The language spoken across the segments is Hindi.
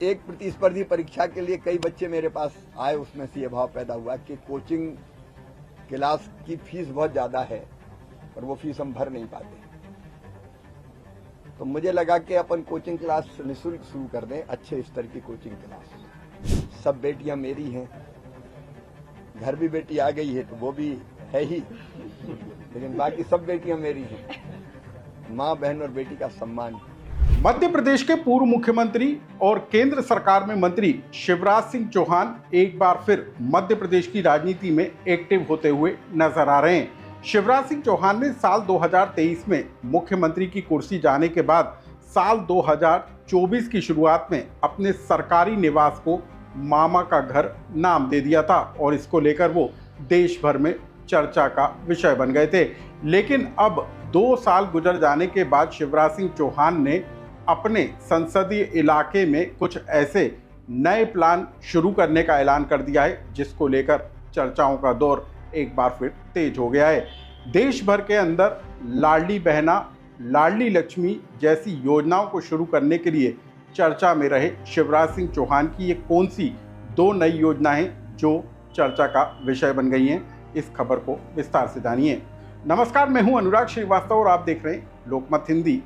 एक प्रतिस्पर्धी परीक्षा के लिए कई बच्चे मेरे पास आए, उसमें से ये भाव पैदा हुआ कि कोचिंग क्लास की फीस बहुत ज़्यादा है और वो फीस हम भर नहीं पाते। तो मुझे लगा कि अपन कोचिंग क्लास निःशुल्क शुरू कर दें, अच्छे स्तर की कोचिंग क्लास। सब बेटियां मेरी हैं, घर भी बेटी आ गई है तो वो भी है ही, लेकिन बाकी सब बेटियां मेरी हैं। माँ, बहन और बेटी का सम्मान। मध्य प्रदेश के पूर्व मुख्यमंत्री और केंद्र सरकार में मंत्री शिवराज सिंह चौहान एक बार फिर मध्य प्रदेश की राजनीति में एक्टिव होते हुए नजर आ रहे हैं। शिवराज सिंह चौहान ने साल 2023 में मुख्यमंत्री की कुर्सी जाने के बाद साल 2024 की शुरुआत में अपने सरकारी निवास को मामा का घर नाम दे दिया था और इसको लेकर वो देश भर में चर्चा का विषय बन गए थे। लेकिन अब 2 साल गुजर जाने के बाद शिवराज सिंह चौहान ने अपने संसदीय इलाके में कुछ ऐसे नए प्लान शुरू करने का ऐलान कर दिया है, जिसको लेकर चर्चाओं का दौर एक बार फिर तेज हो गया है। देश भर के अंदर लाडली बहना, लाडली लक्ष्मी जैसी योजनाओं को शुरू करने के लिए चर्चा में रहे शिवराज सिंह चौहान की ये कौन सी 2 नई योजनाएं जो चर्चा का विषय बन गई हैं, इस खबर को विस्तार से जानिए। नमस्कार, मैं हूं अनुराग श्रीवास्तव और आप देख रहे हैं लोकमत हिंदी।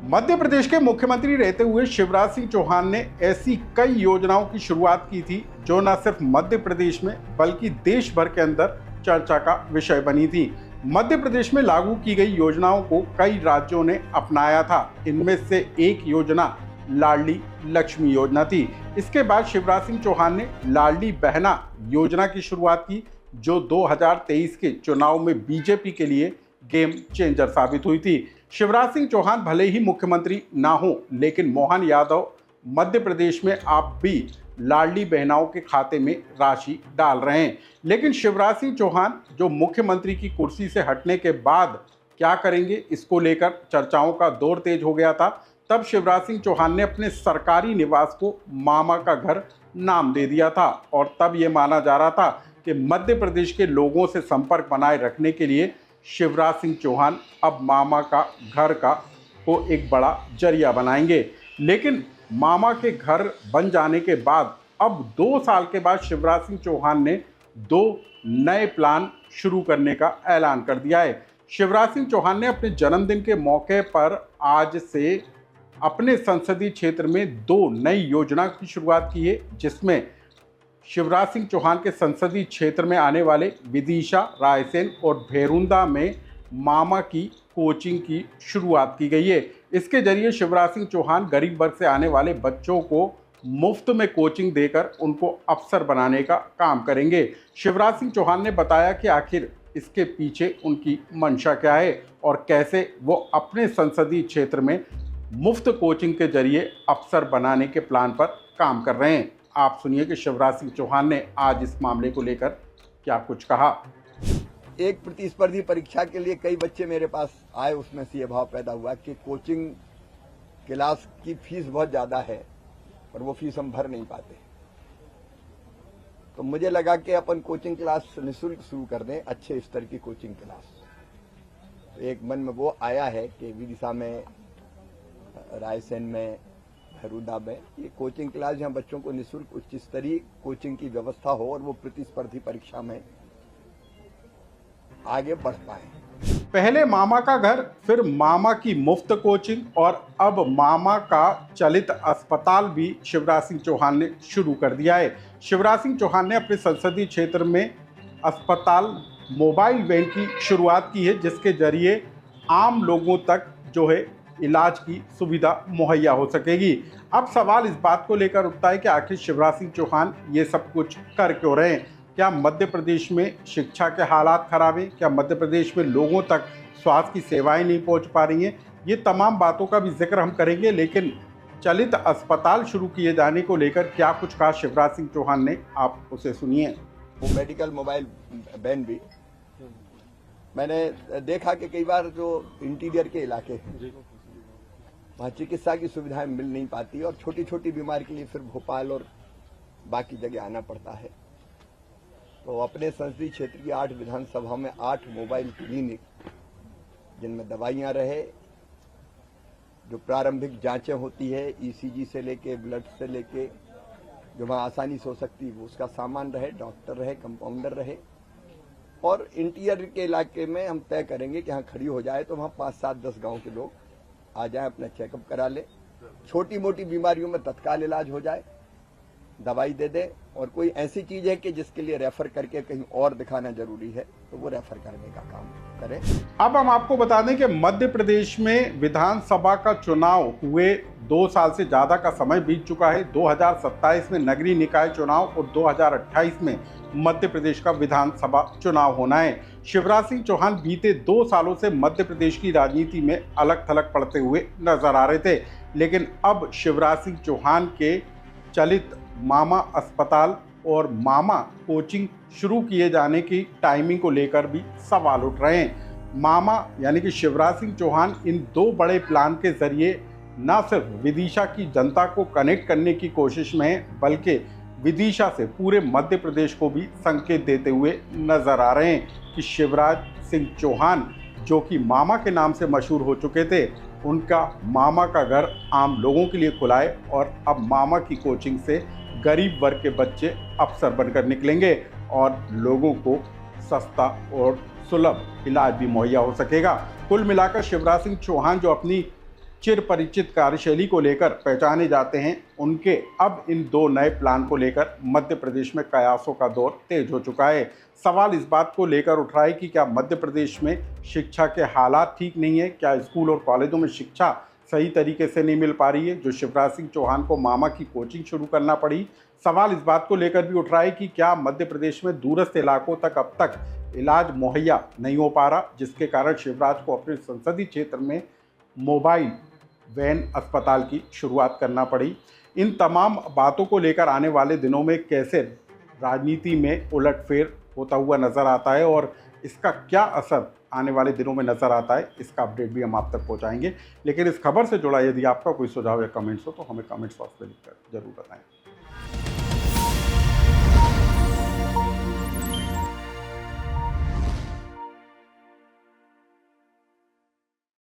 मध्य प्रदेश के मुख्यमंत्री रहते हुए शिवराज सिंह चौहान ने ऐसी कई योजनाओं की शुरुआत की थी जो न सिर्फ मध्य प्रदेश में बल्कि देश भर के अंदर चर्चा का विषय बनी थी। मध्य प्रदेश में लागू की गई योजनाओं को कई राज्यों ने अपनाया था। इनमें से एक योजना लाडली लक्ष्मी योजना थी। इसके बाद शिवराज सिंह चौहान ने लाडली बहना योजना की शुरुआत की, जो 2023 के चुनाव में बीजेपी के लिए गेम चेंजर साबित हुई थी। शिवराज सिंह चौहान भले ही मुख्यमंत्री ना हो, लेकिन मोहन यादव मध्य प्रदेश में आप भी लाडली बहनाओं के खाते में राशि डाल रहे हैं। लेकिन शिवराज सिंह चौहान जो मुख्यमंत्री की कुर्सी से हटने के बाद क्या करेंगे, इसको लेकर चर्चाओं का दौर तेज हो गया था। तब शिवराज सिंह चौहान ने अपने सरकारी निवास को मामा का घर नाम दे दिया था और तब ये माना जा रहा था कि मध्य प्रदेश के लोगों से संपर्क बनाए रखने के लिए शिवराज सिंह चौहान अब मामा का घर को एक बड़ा जरिया बनाएंगे। लेकिन मामा के घर बन जाने के बाद अब 2 साल के बाद शिवराज सिंह चौहान ने 2 नए प्लान शुरू करने का ऐलान कर दिया है। शिवराज सिंह चौहान ने अपने जन्मदिन के मौके पर आज से अपने संसदीय क्षेत्र में 2 नई योजना की शुरुआत की है, जिसमें शिवराज सिंह चौहान के संसदीय क्षेत्र में आने वाले विदिशा, रायसेन और भेरुंदा में मामा की कोचिंग की शुरुआत की गई है। इसके जरिए शिवराज सिंह चौहान गरीब वर्ग से आने वाले बच्चों को मुफ्त में कोचिंग देकर उनको अफसर बनाने का काम करेंगे। शिवराज सिंह चौहान ने बताया कि आखिर इसके पीछे उनकी मंशा क्या है और कैसे वो अपने संसदीय क्षेत्र में मुफ्त कोचिंग के जरिए अफसर बनाने के प्लान पर काम कर रहे हैं। आप सुनिए कि शिवराज सिंह चौहान ने आज इस मामले को लेकर क्या कुछ कहा। एक प्रतिस्पर्धी परीक्षा के लिए कई बच्चे मेरे पास आए, उसमें से ये भाव पैदा हुआ कि कोचिंग क्लास की फीस बहुत ज़्यादा है और वो फीस हम भर नहीं पाते। तो मुझे लगा कि अपन कोचिंग क्लास निःशुल्क शुरू कर दें, अच्छे स्तर की कोचिंग क्लास। तो एक मन में वो आया है कि विदिशा में, रायसेन में, भेरुंदा में ये कोचिंग क्लास जहाँ बच्चों को निःशुल्क उच्च स्तरीय कोचिंग की व्यवस्था हो और वो प्रतिस्पर्धी परीक्षा में आगे बढ़ पाए। पहले मामा का घर, फिर मामा की मुफ्त कोचिंग और अब मामा का चलित अस्पताल भी शिवराज सिंह चौहान ने शुरू कर दिया है। शिवराज सिंह चौहान ने अपने संसदीय क्षेत्र में अस्पताल मोबाइल वैन की शुरुआत की है, जिसके जरिए आम लोगों तक जो है इलाज की सुविधा मुहैया हो सकेगी। अब सवाल इस बात को लेकर उठता है कि आखिर शिवराज सिंह चौहान ये सब कुछ कर क्यों रहे हैं। क्या मध्य प्रदेश में शिक्षा के हालात खराब हैं? क्या मध्य प्रदेश में लोगों तक स्वास्थ्य की सेवाएं नहीं पहुंच पा रही हैं? ये तमाम बातों का भी जिक्र हम करेंगे, लेकिन चलित अस्पताल शुरू किए जाने को लेकर क्या कुछ कहा शिवराज सिंह चौहान ने, आप उसे सुनिए। वो मेडिकल मोबाइल वैन भी मैंने देखा कि कई बार जो इंटीरियर के इलाके हैं वहाँ चिकित्सा की सुविधाएं मिल नहीं पाती और छोटी छोटी बीमारी के लिए फिर भोपाल और बाकी जगह आना पड़ता है। तो अपने संसदीय क्षेत्र की 8 विधानसभा में 8 मोबाइल क्लिनिक, जिनमें दवाइयाँ रहे, जो प्रारंभिक जांचें होती है ईसीजी से लेके ब्लड से लेके जो वहाँ आसानी से हो सकती है वो उसका सामान रहे, डॉक्टर रहे, कंपाउंडर रहे। और इंटीरियर के इलाके में हम तय करेंगे कि हाँ खड़ी हो जाए तो वहाँ 5, 7, 10 गांव के लोग आ जाएं, अपना चेकअप करा ले, छोटी मोटी बीमारियों में तत्काल इलाज हो जाए, दवाई दे दे। और कोई ऐसी चीज है कि जिसके लिए रेफर करके कहीं और दिखाना जरूरी है तो वो रेफर करने का काम करें। अब हम आपको बता दें कि मध्य प्रदेश में विधानसभा का चुनाव हुए 2 साल से ज्यादा का समय बीत चुका है। 2027 में नगरीय निकाय चुनाव और 2028 में मध्य प्रदेश का विधानसभा चुनाव होना है। शिवराज सिंह चौहान बीते 2 सालों से मध्य प्रदेश की राजनीति में अलग थलग पड़ते हुए नजर आ रहे थे, लेकिन अब शिवराज सिंह चौहान के चलित मामा अस्पताल और मामा कोचिंग शुरू किए जाने की टाइमिंग को लेकर भी सवाल उठ रहे हैं। मामा यानी कि शिवराज सिंह चौहान इन 2 बड़े प्लान के जरिए न सिर्फ विदिशा की जनता को कनेक्ट करने की कोशिश में हैं, बल्कि विदिशा से पूरे मध्य प्रदेश को भी संकेत देते हुए नजर आ रहे हैं कि शिवराज सिंह चौहान जो कि मामा के नाम से मशहूर हो चुके थे, उनका मामा का घर आम लोगों के लिए खुला है और अब मामा की कोचिंग से गरीब वर्ग के बच्चे अफसर बनकर निकलेंगे और लोगों को सस्ता और सुलभ इलाज भी मुहैया हो सकेगा। कुल मिलाकर शिवराज सिंह चौहान जो अपनी चिर परिचित कार्यशैली को लेकर पहचाने जाते हैं, उनके अब इन 2 नए प्लान को लेकर मध्य प्रदेश में कयासों का दौर तेज हो चुका है। सवाल इस बात को लेकर उठ रहा है कि क्या मध्य प्रदेश में शिक्षा के हालात ठीक नहीं है, क्या स्कूल और कॉलेजों में शिक्षा सही तरीके से नहीं मिल पा रही है, जो शिवराज सिंह चौहान को मामा की कोचिंग शुरू करना पड़ी। सवाल इस बात को लेकर भी उठ रहा है कि क्या मध्य प्रदेश में दूरस्थ इलाकों तक अब तक इलाज मुहैया नहीं हो पा रहा, जिसके कारण शिवराज को अपने संसदीय क्षेत्र में मोबाइल वैन अस्पताल की शुरुआत करना पड़ी। इन तमाम बातों को लेकर आने वाले दिनों में कैसे राजनीति में उलटफेर होता हुआ नजर आता है और इसका क्या असर आने वाले दिनों में नजर आता है, इसका अपडेट भी हम आप तक पहुंचाएंगे। लेकिन इस खबर से जुड़ा यदि आपका कोई सुझाव या कमेंट्स हो तो हमें कमेंट्स बॉक्स में लिखकर जरूर बताएं।